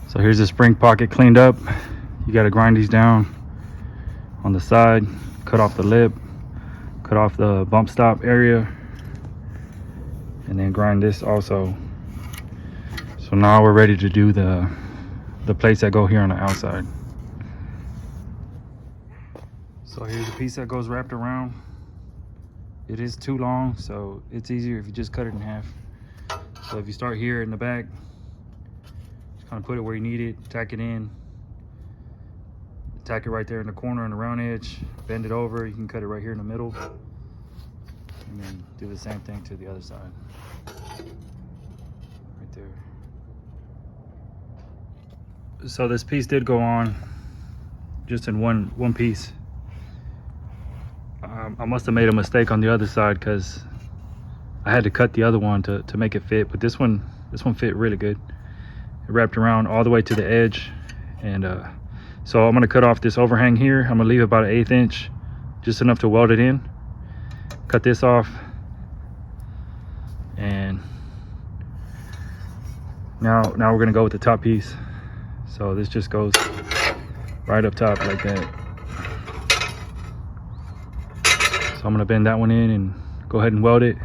So here's the spring pocket cleaned up. You got to grind these down on the side, cut off the lip, cut off the bump stop area, and then grind this also. So now we're ready to do the plates that go here on the outside. So here's the piece that goes wrapped around. It is too long, so it's easier if you just cut it in half. So if you start here in the back, just kind of put it where you need it, tack it in, tack it right there in the corner on the round edge, bend it over. You can cut it right here in the middle, and then do the same thing to the other side, right there. So this piece did go on just in one piece. I must have made a mistake on the other side because I had to cut the other one to make it fit, but this one fit really good. It wrapped around all the way to the edge, and so I'm gonna cut off this overhang here. I'm gonna leave about an 1/8 inch, just enough to weld it in. Cut this off, and now we're gonna go with the top piece. So this just goes right up top like that. So I'm gonna bend that one in and go ahead and weld it,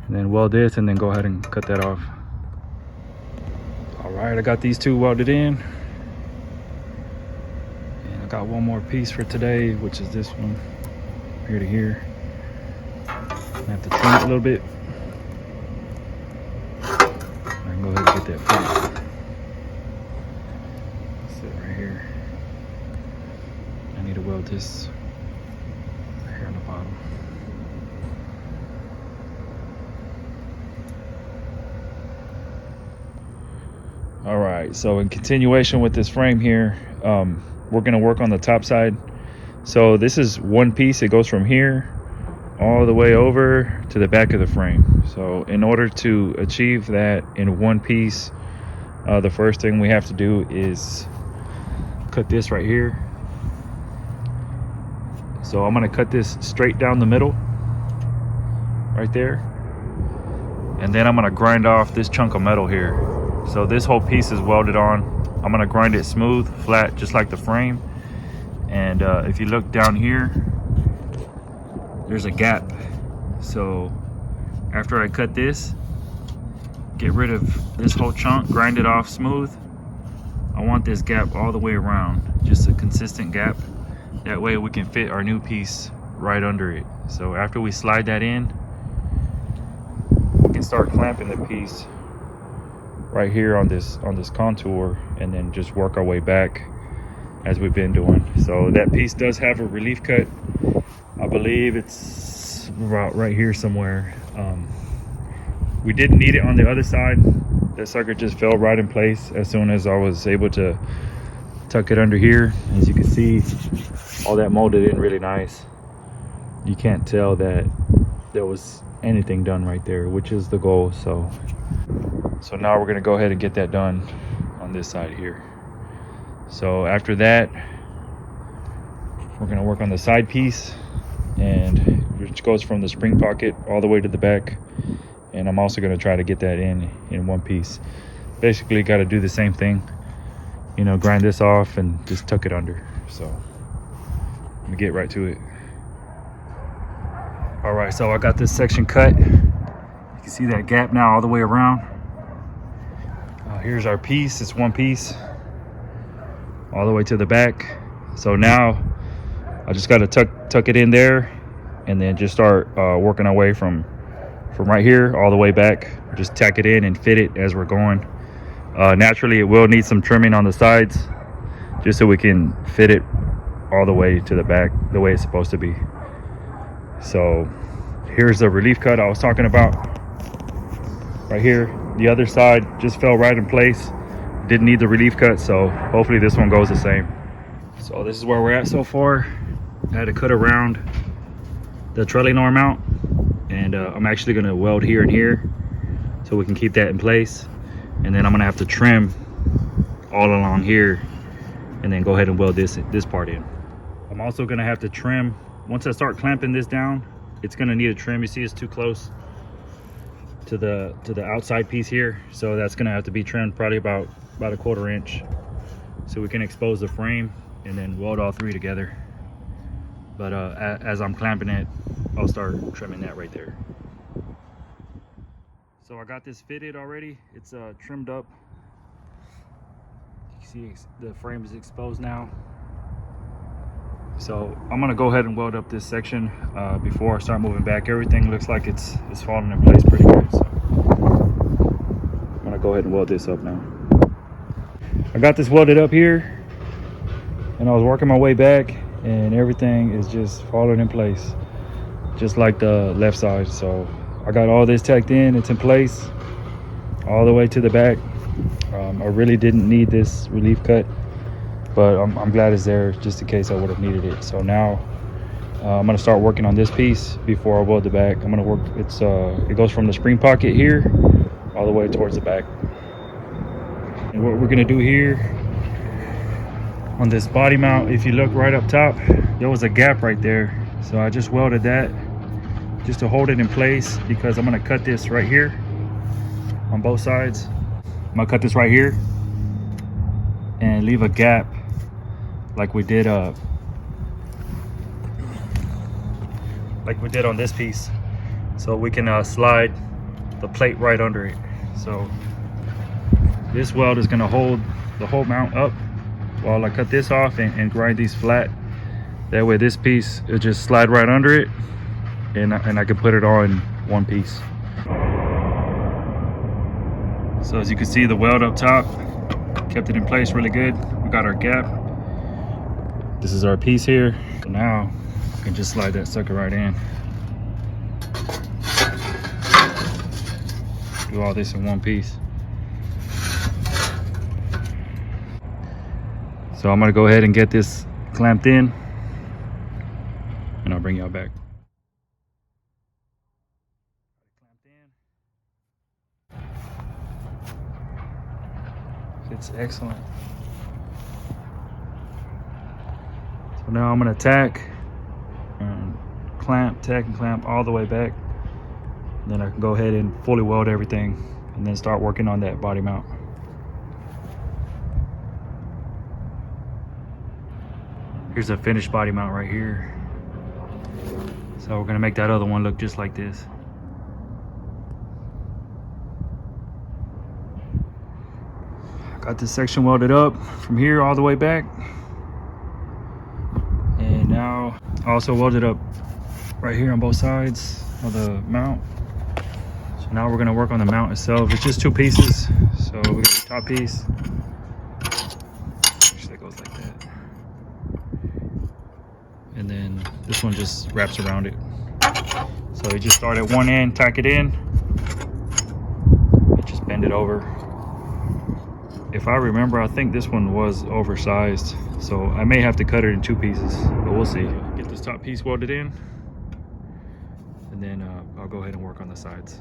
and then weld this, and then go ahead and cut that off. All right, I got these two welded in, and I got one more piece for today, which is this one, here to here. I have to trim it a little bit. I can go ahead and get that fixed. That's it right here. I need to weld this here on the bottom. All right, so in continuation with this frame here, we're gonna work on the top side. So this is one piece. It goes from here all the way over to the back of the frame. So in order to achieve that in one piece, the first thing we have to do is cut this right here. So I'm gonna cut this straight down the middle, right there. And then I'm gonna grind off this chunk of metal here. So this whole piece is welded on. I'm gonna grind it smooth, flat, just like the frame. And if you look down here, there's a gap. So after I cut this, get rid of this whole chunk, grind it off smooth. I want this gap all the way around, just a consistent gap. That way we can fit our new piece right under it. So after we slide that in, we can start clamping the piece right here on this contour, and then just work our way back as we've been doing. So that piece does have a relief cut. I believe it's about right here somewhere. We didn't need it on the other side. That sucker just fell right in place as soon as I was able to tuck it under here. As you can see, all that molded in really nice. You can't tell that there was anything done right there, which is the goal. So now we're gonna go ahead and get that done on this side here. So after that, we're gonna work on the side piece, and which goes from the spring pocket all the way to the back. And I'm also gonna try to get that in one piece. Basically gotta do the same thing, you know, grind this off and just tuck it under. So I'm gonna get right to it. All right, so I got this section cut. You can see that gap now all the way around. Here's our piece. It's one piece all the way to the back. So now I just got to tuck it in there, and then just start working our way from right here all the way back. Just tack it in and fit it as we're going. Naturally, it will need some trimming on the sides, just so we can fit it all the way to the back the way it's supposed to be. So here's the relief cut I was talking about right here. The other side just fell right in place, didn't need the relief cut, so hopefully this one goes the same. So this is where we're at so far. I had to cut around the trelling arm out, and I'm actually going to weld here and here so we can keep that in place, and then I'm going to have to trim all along here and then go ahead and weld this part in. I'm also going to have to trim once I start clamping this down. It's going to need a trim. You see it's too close to the outside piece here, so that's gonna have to be trimmed probably about a 1/4 inch, so we can expose the frame and then weld all three together. But as I'm clamping it, I'll start trimming that right there. So I got this fitted already. It's trimmed up. You see the frame is exposed now. So I'm gonna go ahead and weld up this section before I start moving back. Everything looks like it's falling in place pretty good. So I'm gonna go ahead and weld this up now. I got this welded up here, and I was working my way back, and everything is just falling in place, just like the left side. So I got all this tacked in. It's in place all the way to the back. I really didn't need this relief cut, but I'm glad it's there just in case I would have needed it. So now I'm gonna start working on this piece before I weld the back. I'm gonna work, it goes from the spring pocket here all the way towards the back. And what we're gonna do here on this body mount, if you look right up top, there was a gap right there. So I just welded that just to hold it in place, because I'm gonna cut this right here on both sides. I'm gonna cut this right here and leave a gap like we did on this piece, so we can slide the plate right under it. So this weld is gonna hold the whole mount up while I cut this off and grind these flat. That way this piece will just slide right under it, and I can put it all in one piece. So as you can see, the weld up top kept it in place really good. We got our gap. This is our piece here. So now I can just slide that sucker right in. Do all this in one piece. So I'm gonna go ahead and get this clamped in, and I'll bring y'all back. It's excellent. So now I'm gonna tack and clamp all the way back. And then I can go ahead and fully weld everything and then start working on that body mount. Here's a finished body mount right here. So we're gonna make that other one look just like this. Got this section welded up from here all the way back. And now I also welded up right here on both sides of the mount. So now we're gonna work on the mount itself. It's just two pieces. So we got the top piece. Actually, that goes like that. And then this one just wraps around it. So you just start at one end, tack it in, and just bend it over. If I remember, I think this one was oversized, so I may have to cut it in two pieces, but we'll see. Get this top piece welded in, and then I'll go ahead and work on the sides.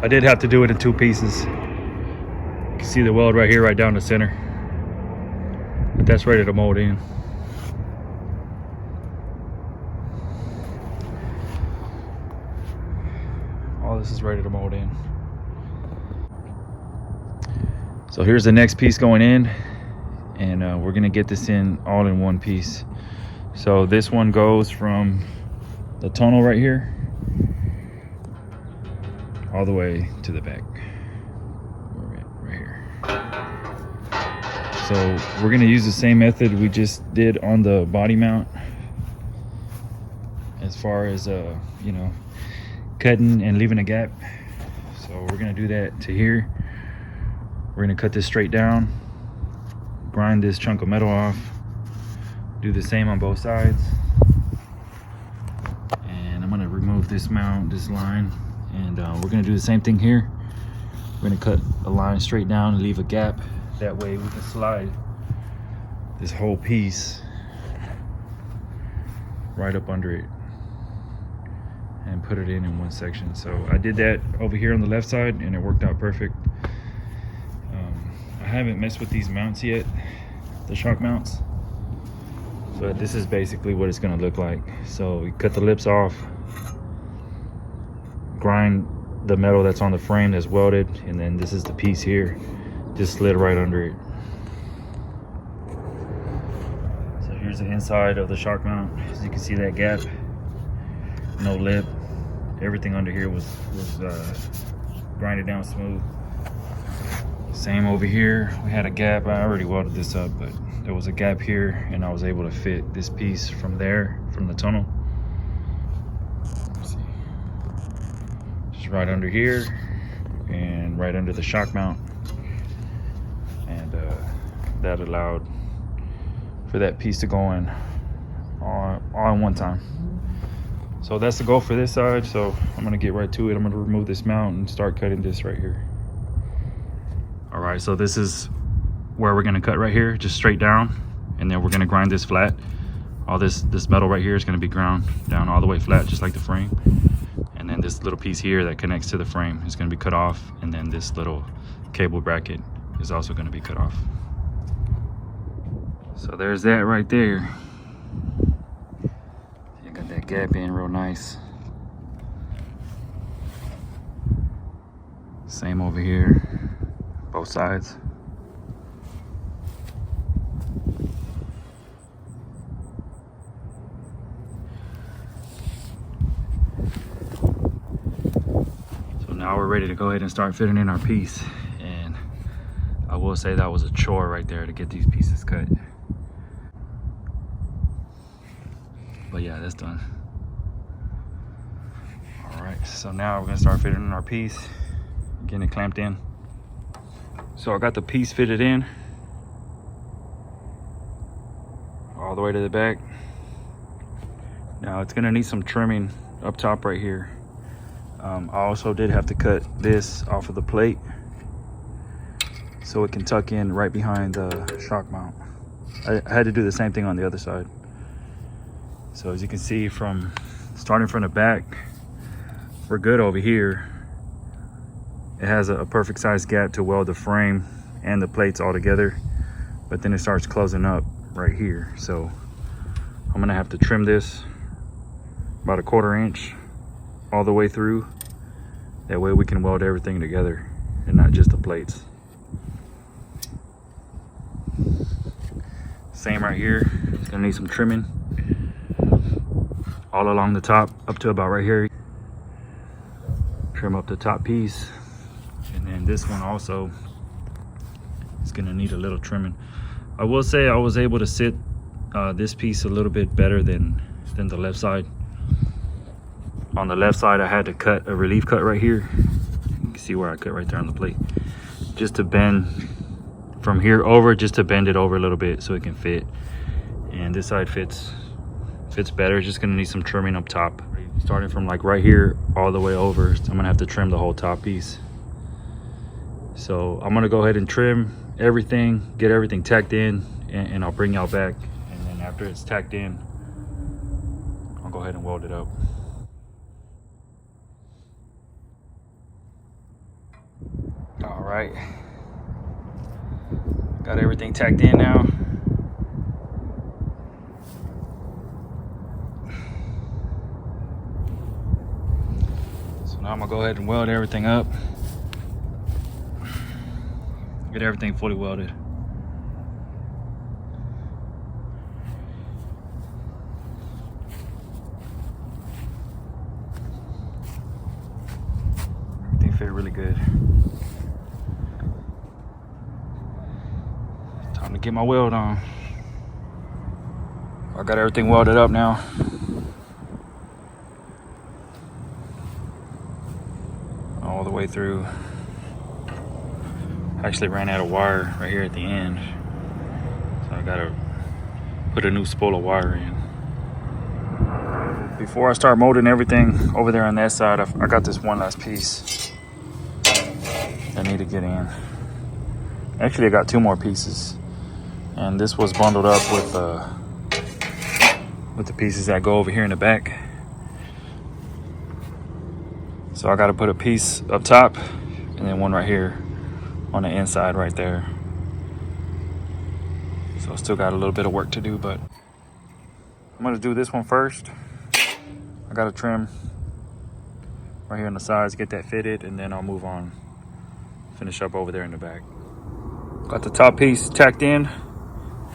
I did have to do it in two pieces. You can see the weld right here, right down the center, but that's ready to mold in. All this is ready to mold in. So here's the next piece going in, and we're gonna get this in all in one piece. So this one goes from the tunnel right here all the way to the back, right here. So we're gonna use the same method we just did on the body mount, as far as you know, cutting and leaving a gap. So we're gonna do that to here. We're gonna cut this straight down, grind this chunk of metal off, do the same on both sides. And I'm gonna remove this mount, this line, and we're gonna do the same thing here. We're gonna cut a line straight down and leave a gap. That way we can slide this whole piece right up under it and put it in one section. So I did that over here on the left side, and it worked out perfect. I haven't messed with these mounts yet, the shock mounts, but this is basically what it's going to look like. So we cut the lips off, grind the metal that's on the frame that's welded, and then this is the piece here, just slid right under it. So here's the inside of the shock mount. As you can see, that gap, no lip, everything under here was grinded down smooth. Same over here, we had a gap. I already welded this up, but there was a gap here, and I was able to fit this piece from there, from the tunnel. Let's see. Just right under here and right under the shock mount, and that allowed for that piece to go in all in one time. So that's the goal for this side. So I'm gonna get right to it. I'm gonna remove this mount and start cutting this right here. All right, so this is where we're gonna cut right here, just straight down, and then we're gonna grind this flat. All this metal right here is gonna be ground down all the way flat, just like the frame. And then this little piece here that connects to the frame is gonna be cut off, and then this little cable bracket is also gonna be cut off. So there's that right there. You got that gap in real nice. Same over here, both sides. So now we're ready to go ahead and start fitting in our piece. And I will say that was a chore right there to get these pieces cut. But yeah, that's done. All right, so now we're gonna start fitting in our piece, getting it clamped in. So I got the piece fitted in all the way to the back. Now it's gonna need some trimming up top right here. I also did have to cut this off of the plate so it can tuck in right behind the shock mount. I had to do the same thing on the other side. So as you can see, from starting from the back, we're good over here. It has a perfect size gap to weld the frame and the plates all together, but then it starts closing up right here. So I'm gonna have to trim this about a 1/4 inch all the way through. That way we can weld everything together and not just the plates. Same right here, it's gonna need some trimming all along the top up to about right here. Trim up the top piece, and then this one also is gonna need a little trimming. I will say I was able to sit this piece a little bit better than the left side. On the left side, I had to cut a relief cut right here. You can see where I cut right there on the plate, just to bend from here over, just to bend it over a little bit so it can fit. And this side fits better. It's just gonna need some trimming up top, starting from like right here all the way over. So I'm gonna have to trim the whole top piece. So I'm gonna go ahead and trim everything, get everything tacked in, and I'll bring y'all back. And then after it's tacked in, I'll go ahead and weld it up. All right, got everything tacked in now. So now I'm gonna go ahead and weld everything up. Get everything fully welded. Everything fit really good. Time to get my weld on. I got everything welded up now. All the way through. I actually ran out of wire right here at the end, so I gotta put a new spool of wire in. Before I start molding everything over there on that side, I got this one last piece I need to get in. Actually, I got 2 more pieces, and this was bundled up with the pieces that go over here in the back. So I got to put a piece up top and then one right here on the inside right there. So I still got a little bit of work to do, but I'm gonna do this one first. I gotta trim right here on the sides, get that fitted, and then I'll move on, finish up over there in the back. Got the top piece tacked in,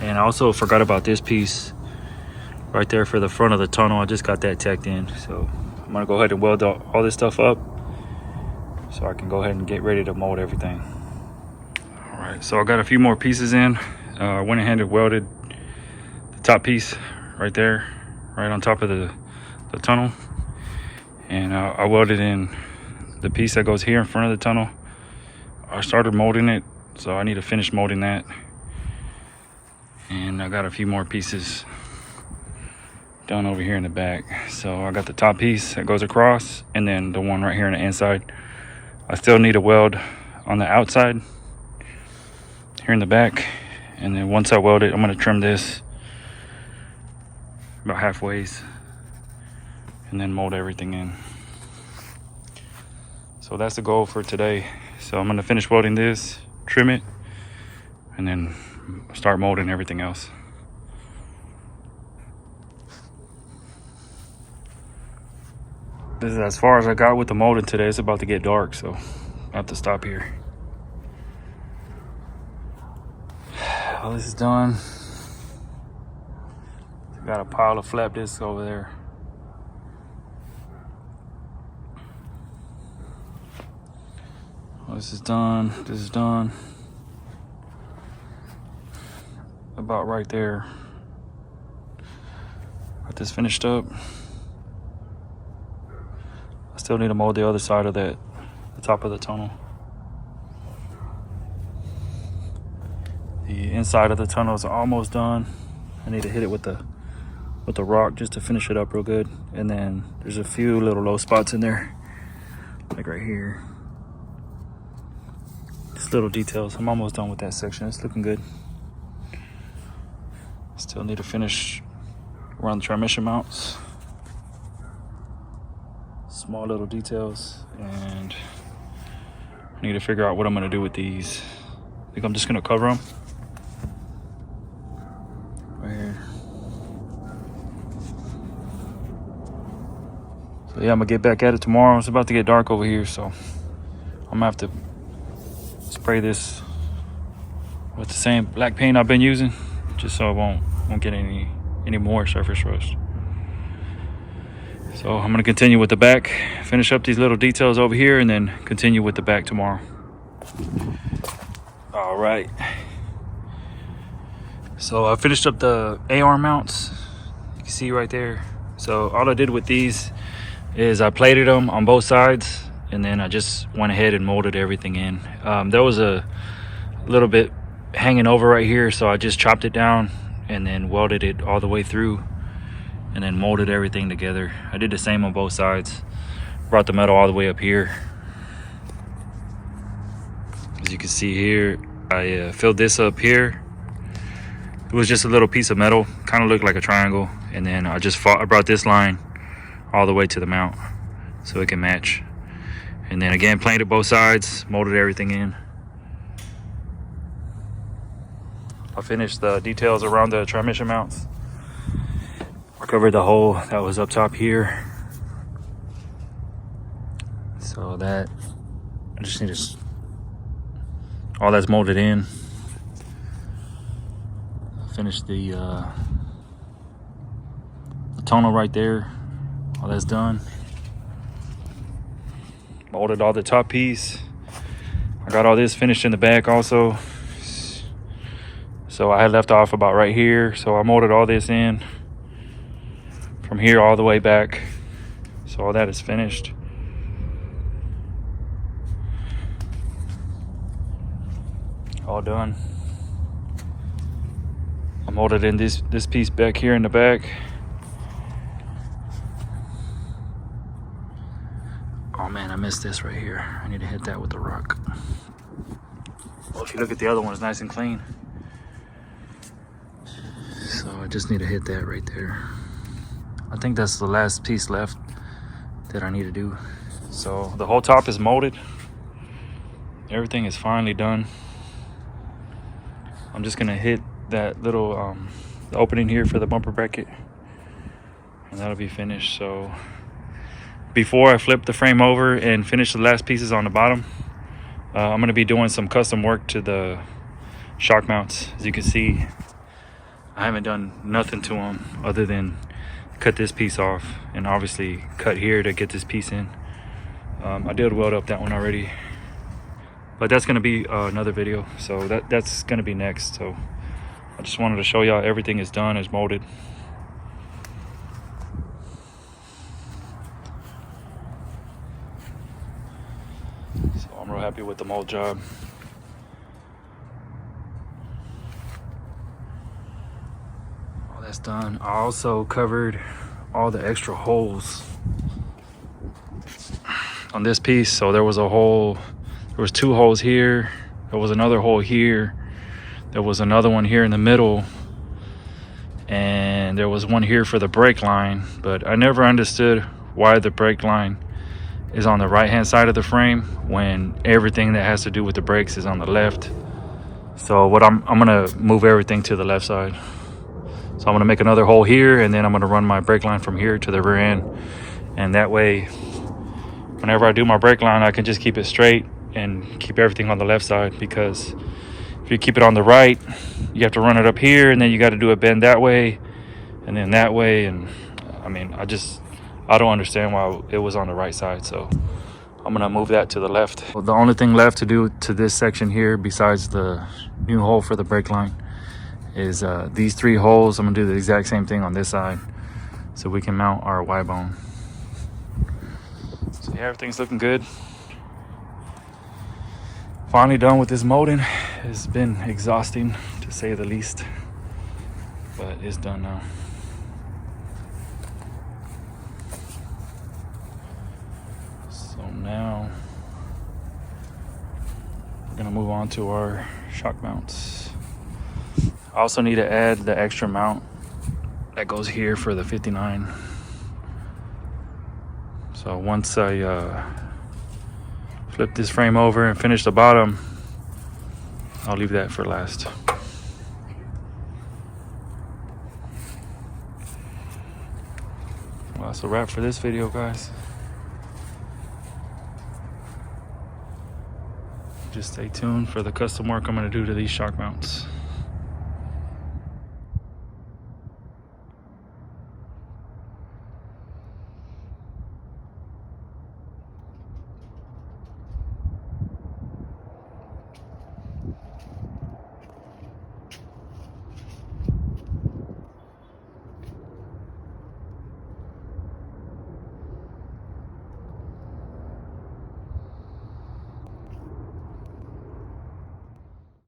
and I also forgot about this piece right there for the front of the tunnel. I just got that tacked in, so I'm gonna go ahead and weld all this stuff up so I can go ahead and get ready to mold everything. All right, so I got a few more pieces in. I went ahead and welded the top piece right there, right on top of the tunnel, and I welded in the piece that goes here in front of the tunnel. I started molding it, so I need to finish molding that, and I got a few more pieces done over here in the back. So I got the top piece that goes across, and then the one right here on the inside. I still need a weld on the outside here in the back, and then once I weld it, I'm going to trim this about halfways and then mold everything in. So that's the goal for today. So I'm going to finish welding this, trim it, and then start molding everything else. This is as far as I got with the molding today. It's about to get dark, so I have to stop here. All this is done. Got a pile of flap discs over there. All this is done. This is done. About right there. Got this finished up. I still need to mold the other side of the top of the tunnel. The inside of the tunnel is almost done. I need to hit it with the rock just to finish it up real good. And then there's a few little low spots in there, like right here. Just little details. I'm almost done with that section. It's looking good. Still need to finish around the transmission mounts. Small little details, and I need to figure out what I'm going to do with these. I think I'm just going to cover them right here. So yeah, I'm going to get back at it tomorrow. It's about to get dark over here, so I'm going to have to spray this with the same black paint I've been using, just so I won't get any more surface rust. So I'm going to continue with the back, finish up these little details over here, and then continue with the back tomorrow. All right. So I finished up the A-arm mounts. You can see right there. So all I did with these is I plated them on both sides, and then I just went ahead and molded everything in. There was a little bit hanging over right here, so I just chopped it down and then welded it all the way through, and then molded everything together. I did the same on both sides. Brought the metal all the way up here. As you can see here, I filled this up here. It was just a little piece of metal, kind of looked like a triangle, and then I brought this line all the way to the mount so it can match. And then again, planted both sides, molded everything in. I finished the details around the transmission mounts. I covered the hole that was up top here. So that, I just need to, all that's molded in. I finished the tunnel right there. All that's done. Molded all the top piece. I got all this finished in the back also. So I had left off about right here. So I molded all this in from here all the way back. So all that is finished. All done. I molded in this piece back here in the back. Oh man, I missed this right here. I need to hit that with the rock. Well, if you look at the other one, it's nice and clean. So I just need to hit that right there. I think that's the last piece left that I need to do. So the whole top is molded. Everything is finally done. I'm just gonna hit that little the opening here for the bumper bracket, and that'll be finished. So before I flip the frame over and finish the last pieces on the bottom, I'm going to be doing some custom work to the shock mounts. As you can see, I haven't done nothing to them other than cut this piece off and obviously cut here to get this piece in. I did weld up that one already, but that's going to be another video, so that's going to be next. So I just wanted to show y'all everything is done, is molded. So I'm real happy with the mold job. All that's done. I also covered all the extra holes on this piece. So there was a hole, there was 2 holes here, there was another hole here, there was another one here in the middle, and there was one here for the brake line. But I never understood why the brake line is on the right hand side of the frame when everything that has to do with the brakes is on the left. So what I'm gonna move everything to the left side. So I'm gonna make another hole here, and then I'm gonna run my brake line from here to the rear end, and that way whenever I do my brake line, I can just keep it straight and keep everything on the left side. Because if you keep it on the right, you have to run it up here, and then you got to do a bend that way and then that way. And I mean, I don't understand why it was on the right side. So I'm gonna move that to the left. Well, the only thing left to do to this section here, besides the new hole for the brake line, is these 3 holes. I'm gonna do the exact same thing on this side so we can mount our Y-bone. So yeah, everything's looking good. Finally done with this molding. It's been exhausting to say the least, but it's done now. So now we're gonna move on to our shock mounts. I also need to add the extra mount that goes here for the 59. So once I flip this frame over and finish the bottom, I'll leave that for last. Well, that's a wrap for this video, guys. Just stay tuned for the custom work I'm gonna do to these shock mounts.